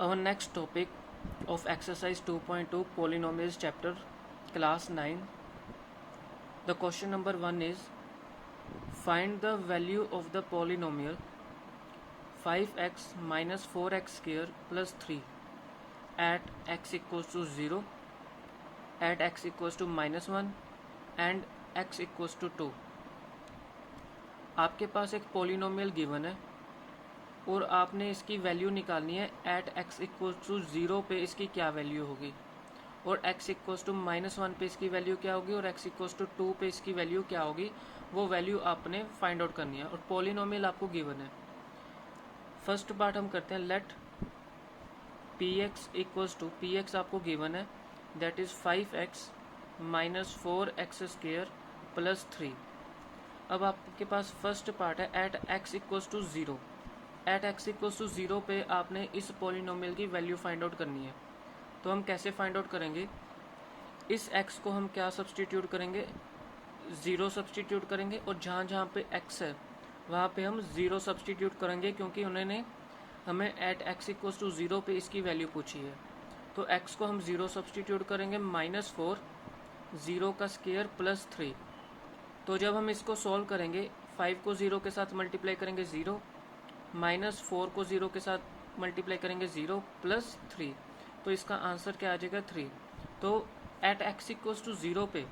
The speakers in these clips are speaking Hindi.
Our next topic of exercise 2.2 polynomials chapter class 9. The question number 1 is find the value of the polynomial 5x minus 4x square plus 3 at x equals to 0, at x equals to minus 1 and x equals to 2. आपके पास एक पोलिनोमियल गिवन है और आपने इसकी वैल्यू निकालनी है एट एक्स इक्वल टू 0 पे इसकी क्या वैल्यू होगी और x इक्वल्स टू माइनस 1 पे इसकी वैल्यू क्या होगी और x इक्वल्स टू 2 पे इसकी वैल्यू क्या होगी, वो वैल्यू आपने फाइंड आउट करनी है और पोलिनोमियल आपको गिवन है। फर्स्ट पार्ट हम करते हैं, let px equals to px आपको गिवन है, that is 5x minus 4x square plus 3। अब आपके पास फर्स्ट पार्ट है at x equals to 0। At x equals to 0 पे आपने इस पोलिनोमियल की वैल्यू फाइंड आउट करनी है। तो हम कैसे फाइंड आउट करेंगे, इस x को हम क्या सब्सटीट्यूट करेंगे, 0 सब्सटीट्यूट करेंगे और जहाँ जहाँ पे x है वहाँ पे हम 0 सब्सटीट्यूट करेंगे, क्योंकि उन्होंने हमें एट x इक्वल्स टू 0 पे इसकी वैल्यू पूछी है। तो x को हम 0 सब्सटीट्यूट करेंगे, माइनस 4 0 का स्क्वायर प्लस 3। तो जब हम इसको सॉल्व करेंगे, 5 को 0 के साथ मल्टीप्लाई करेंगे 0, माइनस 4 को 0 के साथ मल्टीप्लाई करेंगे 0 प्लस 3। तो इसका आंसर क्या आ जाएगा 3। तो एट x इक्वल्स टू 0 पे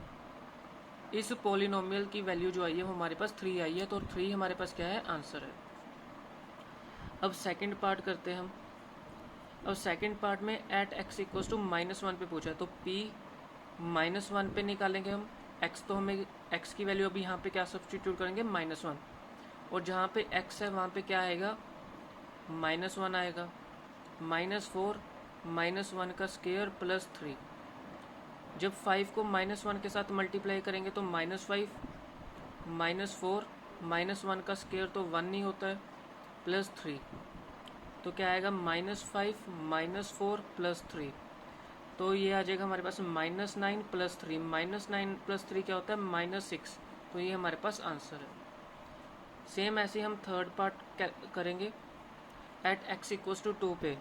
इस पोलिनोमियल की वैल्यू जो आई है वो हमारे पास 3 आई है। तो 3 हमारे पास क्या है, आंसर है। अब सेकंड पार्ट करते हैं हम। अब सेकंड पार्ट में at x equals to minus 1 पे पूछा है, तो p माइनस 1 पे निकालेंगे हम x। तो हमें x की वैल्यू अभी यहाँ पे क्या सब्सटीट्यूट करेंगे, माइनस 1, और जहाँ पे x है वहाँ पे क्या आएगा, माइनस 1 आएगा, माइनस 4 माइनस 1 का स्क्वायर प्लस 3। जब 5 को माइनस 1 के साथ मल्टीप्लाई करेंगे तो माइनस 5 माइनस 4 माइनस 1 का स्क्वायर तो 1 नहीं होता है, प्लस 3। तो क्या आएगा, माइनस 5 माइनस 4 प्लस 3। तो ये आ जाएगा हमारे पास माइनस 9 प्लस 3। माइनस 9 प्लस 3 क्या होता है, माइनस 6। तो ये हमारे पास आंसर है। सेम ऐसे ही हम थर्ड पार्ट करेंगे एट x इक्वल्स टू 2 पे।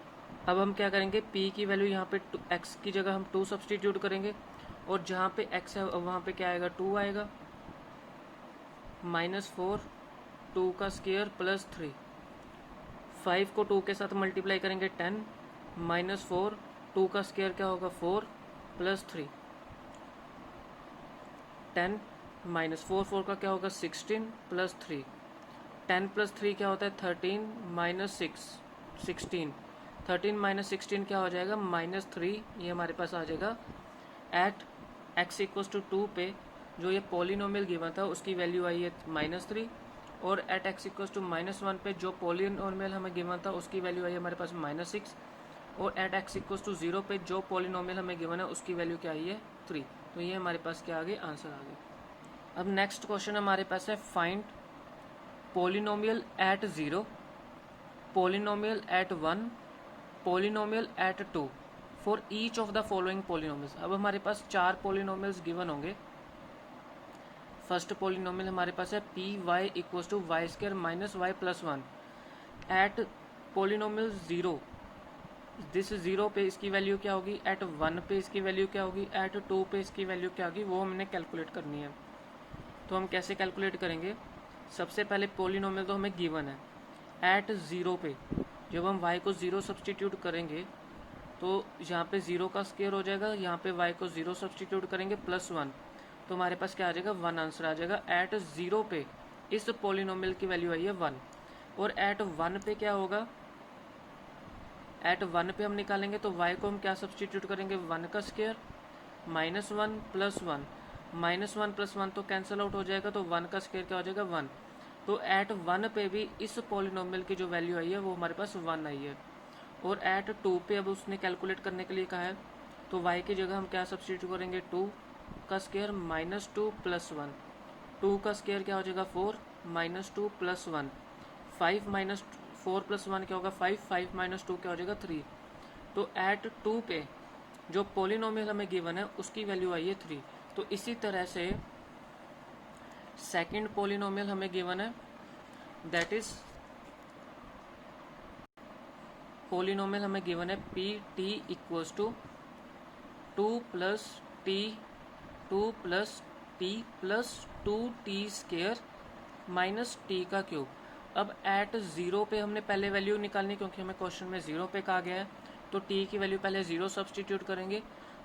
अब हम क्या करेंगे, p की वैल्यू यहाँ पे x की जगह हम 2 सब्सटीट्यूट करेंगे और जहाँ पे x है वहाँ पे क्या आएगा, 2 आएगा, माइनस 4 2 का स्क्वायर प्लस 3। 5 को 2 के साथ मल्टीप्लाई करेंगे 10, माइनस 4 2 का स्क्वायर क्या होगा 4 प्लस 3। 10 माइनस 4 4 का क्या होगा 16 प्लस 3। 10 प्लस 3 क्या होता है 13 माइनस 6 16। 13 माइनस 16 क्या हो जाएगा, माइनस 3। ये हमारे पास आ जाएगा एट x इक्वल्स टू 2 पे जो ये पोलिनोमियल गिवन था उसकी वैल्यू आई है माइनस 3, और at x equals to minus 1 पे जो पोलिनोमियल हमें गिवन था उसकी वैल्यू आई है हमारे पास माइनस 6, और एट x इक्वल्स टू 0 पे जो पोलिनोमियल हमें गिवन है उसकी वैल्यू क्या आई है 3। तो ये हमारे पास क्या आ गया, आंसर आ गया। अब नेक्स्ट क्वेश्चन हमारे पास है, find polynomial at 0, polynomial at 1, polynomial at 2 for each of the following polynomials. अब हमारे पास 4 पोलिनोमियल्स गिवन होंगे। फर्स्ट पोलिनोमियल हमारे पास है P Y equals to Y square minus Y plus 1 at polynomial 0। This 0 पे इसकी वैल्यू क्या होगी, एट 1 पे इसकी वैल्यू क्या होगी, एट 2 पे इसकी वैल्यू क्या होगी, वो हमने कैलकुलेट करनी है। तो हम कैसे कैलकुलेट करेंगे, सबसे पहले पोलिनोमियल तो हमें गिवन है एट 0 पे। जब हम y को 0 सब्सटीट्यूट करेंगे तो यहाँ पे 0 का स्क्वायर हो जाएगा, यहाँ पे y को 0 सब्सटीट्यूट करेंगे प्लस 1, तो हमारे पास क्या आ जाएगा, 1 आंसर आ जाएगा। एट 0 पे इस पोलिनोमियल की वैल्यू आई है 1, और एट 1 पे क्या होगा, एट 1 पे हम निकालेंगे तो y को हम क्या सब्सटीट्यूट करेंगे, 1 का square minus 1 plus 1, minus 1 plus 1 तो कैंसिल आउट हो जाएगा, तो 1 का स्क्वायर क्या हो जाएगा 1। तो एट 1 पे भी इस पोलिनोमियल की जो वैल्यू आई है वो हमारे पास 1 आई है। और एट 2 पे अब उसने कैलकुलेट करने के लिए कहा है, तो y की जगह हम क्या सब्सटीट्यूट करेंगे, 2 का स्क्वायर माइनस 2 प्लस 1। 2 का स्क्वायर क्या हो जाएगा 4 माइनस 2 प्लस 1। 5 माइनस 4 प्लस 1 क्या होगा 5, 5 माइनस 2 क्या हो जाएगा 3। तो एट 2 पे जो पोलिनोमियल हमें गिवन है उसकी वैल्यू आई है 3। तो इसी तरह से सेकंड पोलिनोमियल हमें गिवन है, दैट इज पॉलिनोमियल हमें गिवन है P T equals to 2 plus T 2 plus T plus 2t square minus T का क्यूब। अब एट ज़ीरो पे हमने पहले वैल्यू निकालनी, क्योंकि हमें क्वेश्चन में ज़ीरो पे कहा गया है, तो टी की वैल्यू पहले ज़ीरो सब्सटीट्यूट करेंगे,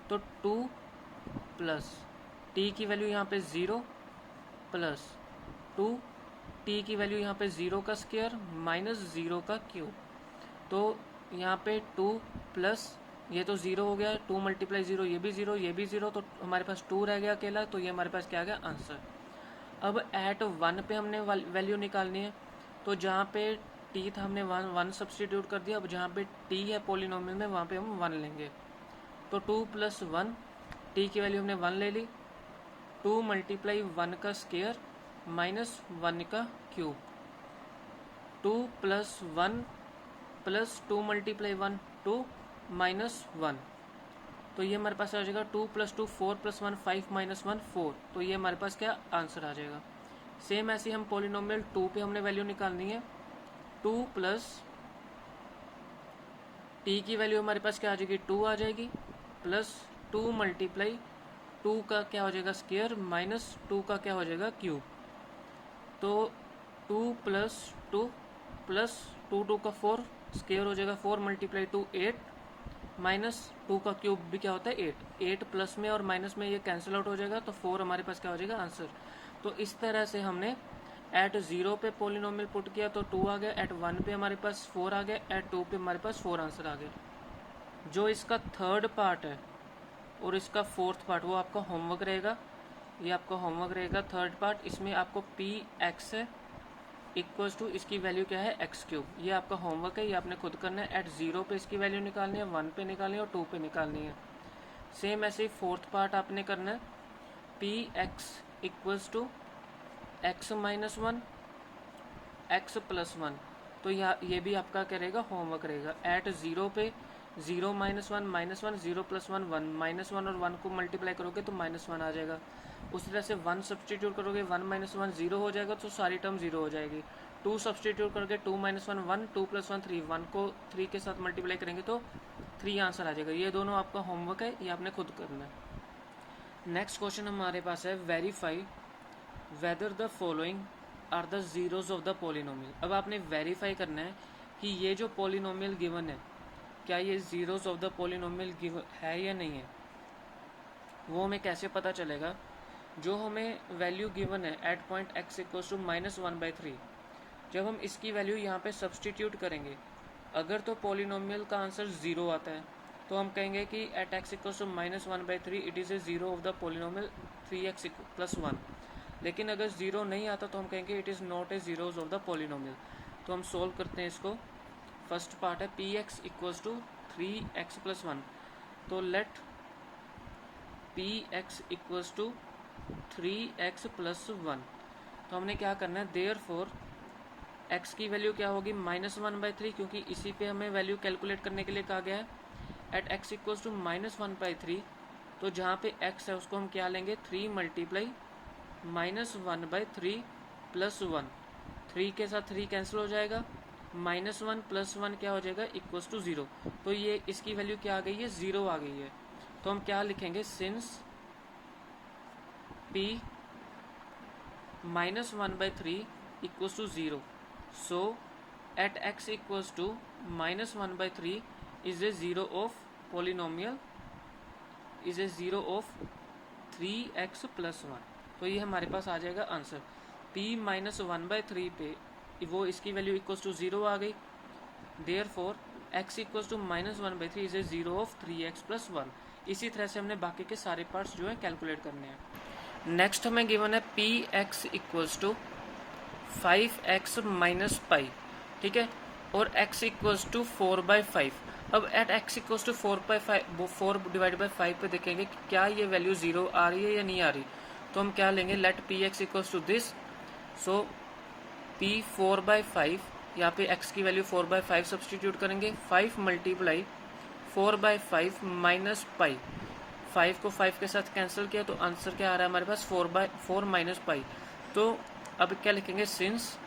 तो 2 प्लस टी की वैल्यू यहाँ पे 0 प्लस 2 टी की वैल्यू यहाँ पे 0 का स्क्वायर माइनस 0 का क्यूब। तो यहाँ पे 2 प्लस ये तो 0 हो गया, 2 मल्टीप्लाई 0 ये भी 0 ये भी 0, तो हमारे पास 2 रह गया अकेला, तो ये हमारे पास क्या आ गया आंसर। अब एट 1 पे हमने वैल्यू निकालनी है, तो जहाँ पे टी था हमने 1 सब्सटीट्यूट कर दिया। अब जहाँ पे टी है पॉलिनोमियल में वहाँ पे हम 1 लेंगे, तो 2 प्लस 1 टी की वैल्यू हमने 1 ले ली, 2 मल्टीप्लाई 1 का स्क्वायर माइनस 1 का cube, 2 plus 1 plus 2 multiply 1 2 minus 1, तो ये हमारे पास आ जाएगा 2 प्लस 2 4 प्लस 1 5 माइनस 1 4, तो ये हमारे पास क्या आंसर आ जाएगा। सेम ऐसे हम पॉलिनोमियल 2 पे हमने वैल्यू निकालनी है, 2 प्लस टी की वैल्यू हमारे पास क्या आ जाएगी 2 आ जाएगी, प्लस 2 मल्टीप्लाई 2 का क्या हो जाएगा स्क्वायर माइनस 2 का क्या हो जाएगा क्यूब, तो 2 प्लस 2 प्लस 2 2 का 4 स्क्वायर हो जाएगा, 4 मल्टीप्लाई 2 8 माइनस 2 का क्यूब भी क्या होता है 8 प्लस में और माइनस में ये कैंसिल आउट हो जाएगा, तो 4 हमारे पास क्या हो जाएगा आंसर। तो इस तरह से हमने एट 0 पे पॉलिनोमियल पुट किया तो 2 आ गया, एट 1 पे हमारे पास 4 आ गया, एट 2 पे हमारे पास 4 आंसर आ गया। जो इसका थर्ड पार्ट है और इसका फोर्थ पार्ट वो आपका होमवर्क रहेगा, ये आपका होमवर्क रहेगा थर्ड पार्ट। इसमें आपको पी एक्स है इक्वल्स टू इसकी वैल्यू क्या है एक्स क्यूब, ये आपका होमवर्क है, ये आपने खुद करना है। एट 0 पे इसकी वैल्यू निकालनी है, 1 पे निकालनी है और 2 पे निकालनी है। सेम ऐसे ही फोर्थ पार्ट आपने करना है, P X equals to X minus 1 X plus 1, तो ये भी आपका क्या रहेगा होमवर्क रहेगा। एट 0 पे 0 माइनस 1 माइनस 1 0 प्लस 1 1 माइनस 1 और 1 को मल्टीप्लाई करोगे तो माइनस 1 आ जाएगा। उसी तरह से 1 सब्सटीट्यूट करोगे 1 माइनस 1 0 हो जाएगा, तो सारी टर्म 0 हो जाएगी। 2 सब्सटीट्यूट करोगे 2 माइनस 1 1 2 प्लस 1 3, 1 को 3 के साथ मल्टीप्लाई करेंगे तो 3 आंसर आ जाएगा। ये दोनों आपका होमवर्क है, ये आपने खुद करना है। नेक्स्ट क्वेश्चन हमारे पास है verify whether the following are the zeros of the polynomial. अब आपने वेरीफाई करना है कि ये जो पॉलिनोमियल गिवन है क्या ये zeros of the polynomial given है या नहीं है। वो हमें कैसे पता चलेगा, जो हमें वैल्यू गिवन है at point X equals to -1/3, जब हम इसकी वैल्यू यहाँ पे सब्सटीट्यूट करेंगे, अगर तो पॉलिनोमियल का आंसर 0 आता है तो हम कहेंगे कि at X equals to -1/3 it is a zero of the polynomial 3x + 1। लेकिन अगर 0 नहीं आता तो हम कहेंगे it is not a zeros of the polynomial. तो हम सोल्व करते हैं इसको। फर्स्ट पार्ट है P X equals to 3x + 1, तो let P X equals to 3x + 1। तो हमने क्या करना है, देयर फोर x की वैल्यू क्या होगी -1/3, क्योंकि इसी पे हमें वैल्यू कैलकुलेट करने के लिए कहा गया है। एट x इक्वल्स टू -1/3, तो जहाँ पे x है उसको हम क्या लेंगे 3 मल्टीप्लाई -1/3 + 1, 3 के साथ 3 कैंसिल हो जाएगा, -1 + 1 क्या हो जाएगा इक्वल्स टू 0। तो ये इसकी वैल्यू क्या आ गई है 0 आ गई है। तो हम क्या लिखेंगे, since p -1/3 equals to 0, so at x equals to -1/3 is a zero of polynomial is a zero of 3x + 1। तो ये हमारे पास आ जाएगा आंसर। p -1/3 पे वो इसकी वैल्यू इक्वल्स टू 0 आ गई, therefore x equals to -1/3 is a zero of 3x + 1। इसी तरह से हमने बाकी के सारे पार्ट्स जो है कैलकुलेट करने हैं। नेक्स्ट हमें गिवन है P X equals to 5x - π, ठीक है, और x इक्वल्स टू 4/5। अब एट x इक्वल्स टू 4/5 पे देखेंगे कि क्या ये वैल्यू 0 आ रही है या नहीं आ रही। तो हम क्या लेंगे, let P X equals to this, so p 4/5, यहाँ पे x की वैल्यू 4/5 सब्सटीट्यूट करेंगे, 5 मल्टीप्लाई 4/5 माइनस पाई, 5 को 5 के साथ कैंसिल किया तो आंसर क्या आ रहा है हमारे पास 4/4 - पाई। तो अब क्या लिखेंगे, since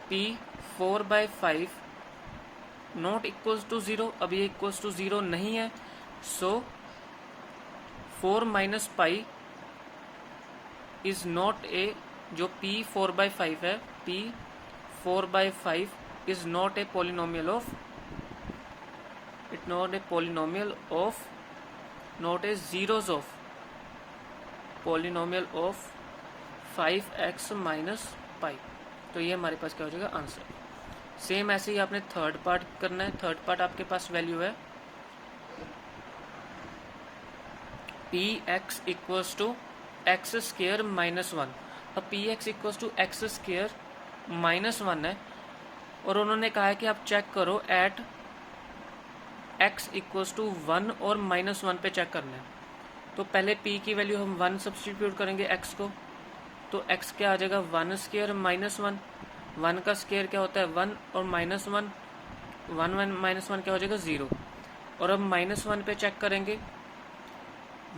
p 4/5 not equals to 0, अब ये इक्वल्स टू 0 नहीं है, so 4 minus pi is not a, जो p 4/5 है, p 4/5 is not a polynomial of, it not a polynomial of, not a zeros of, polynomial of 5x minus pi. तो ये हमारे पास क्या हो जाएगा आंसर। सेम ऐसे ही आपने थर्ड पार्ट करना है। थर्ड पार्ट आपके पास वैल्यू है P X equals to X square minus 1। अब P X equals to X square minus 1 है, और उन्होंने कहा है कि आप चेक करो एट x इक्वल्स टू 1 और -1 पे चेक करना है। तो पहले p की वैल्यू हम 1 सब्सटीट्यूट करेंगे x को, तो x क्या आ जाएगा 1 स्क्र माइनस 1, 1 का स्क्र क्या होता है 1, और माइनस 1, 1 माइनस 1 क्या हो जाएगा 0। और अब -1 पे चेक करेंगे,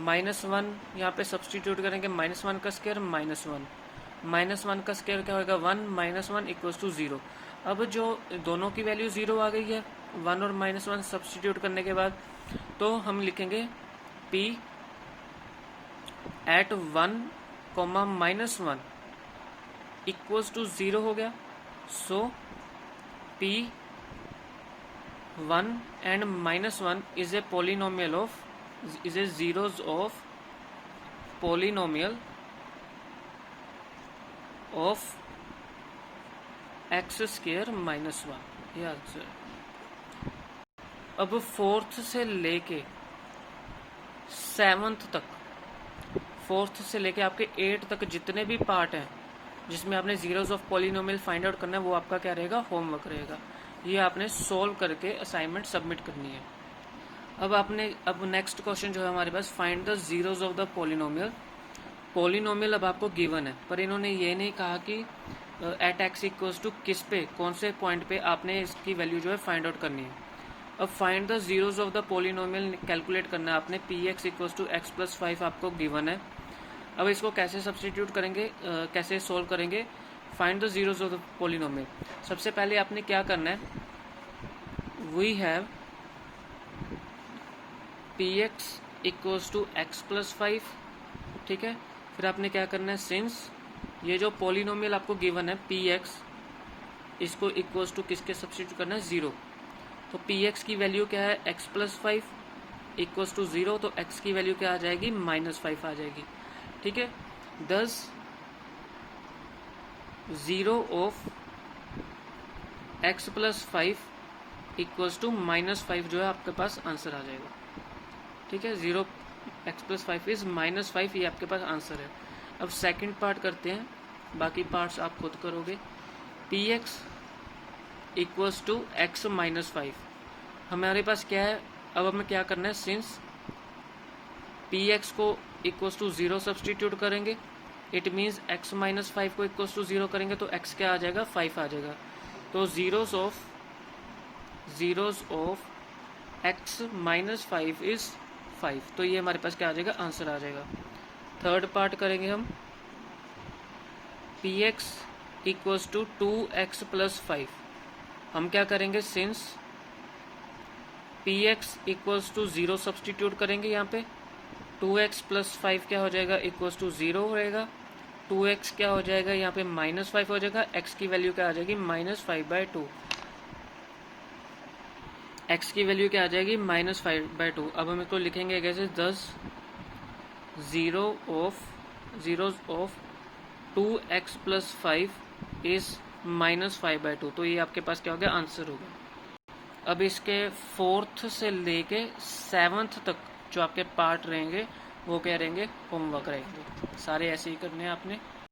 -1 यहाँ पे सब्सटीट्यूट करेंगे, -1 का स्क्र -1, -1 का स्क्र क्या होगा 1, -1 इक्वल्स टू 0। अब जो दोनों की वैल्यू 0 आ गई है 1 और -1 सब्सटीट्यूट करने के बाद, तो हम लिखेंगे p एट 1, -1 इक्वल्स टू 0 हो गया। सो p 1 and -1 is a polynomial of, is a zeros of polynomial of x square minus 1, ये आंसर। अब फोर्थ से लेके सेवंथ तक, फोर्थ से लेके आपके 8 तक जितने भी पार्ट हैं जिसमें आपने zeros of polynomial find out करना है, वो आपका क्या रहेगा होमवर्क रहेगा। ये आपने सोल्व करके असाइनमेंट सबमिट करनी है। अब नेक्स्ट क्वेश्चन जो है हमारे पास, find the zeros of the polynomial. Polynomial अब आपको गिवन है, पर इन्होंने ये नहीं कहा कि एट एक्स इक्वल्स टू किस पे, कौन से पॉइंट पे आपने इसकी वैल्यू जो है फाइंड आउट करनी है। अब find the zeros of the polynomial calculate करना है आपने, P X equals to X plus 5 आपको गिवन है। अब इसको कैसे सब्सटीट्यूट करेंगे, कैसे सोल्व करेंगे, find the zeros of the polynomial. सबसे पहले आपने क्या करना है, we have P X equals to X plus 5, ठीक है। फिर आपने क्या करना है, सिंस ये जो पॉलिनोमियल आपको गिवन है पी एक्स, इसको इक्वल्स टू किसके सब्सटीट्यूट करना है 0। तो पी एक्स की वैल्यू क्या है एक्स प्लस 5 इक्वल्स टू 0, तो एक्स की वैल्यू क्या आ जाएगी -5 आ जाएगी, ठीक है। Thus 0 of X plus 5 equals to -5 जो है आपके पास आंसर आ जाएगा, ठीक है। 0 एक्स प्लस 5 इज -5, ये आपके पास आंसर है। अब सेकंड पार्ट करते हैं, बाकी पार्ट्स आप खुद करोगे। P X equals to X minus 5 हमारे पास क्या है, अब हमें क्या करना है, सिंस पी एक्स को इक्वल्स टू 0 सब्सटीट्यूट करेंगे, इट मीन्स एक्स माइनस 5 को इक्वल्स टू 0 करेंगे तो एक्स क्या आ जाएगा 5 आ जाएगा। तो zeros of x minus 5 is 5, तो ये हमारे पास क्या आ जाएगा आंसर आ जाएगा। थर्ड पार्ट करेंगे हम, P X equals to 2x plus 5, हम क्या करेंगे, since P X equals to 0 substitute करेंगे यहाँ पे, 2x प्लस 5 क्या हो जाएगा इक्वल्स टू 0 रहेगा, 2x क्या हो जाएगा यहाँ पे -5 हो जाएगा, x की वैल्यू क्या आ जाएगी -5/2, x की वैल्यू क्या आ जाएगी -5/2। अब हम इसको लिखेंगे कैसे, 10 zeros of 2x plus 5 is -5/2, तो ये आपके पास क्या हो गया आंसर होगा। अब इसके फोर्थ से लेके सेवंथ तक जो आपके पार्ट रहेंगे वो क्या रहेंगे होमवर्क रहेंगे, सारे ऐसे ही करने हैं आपने।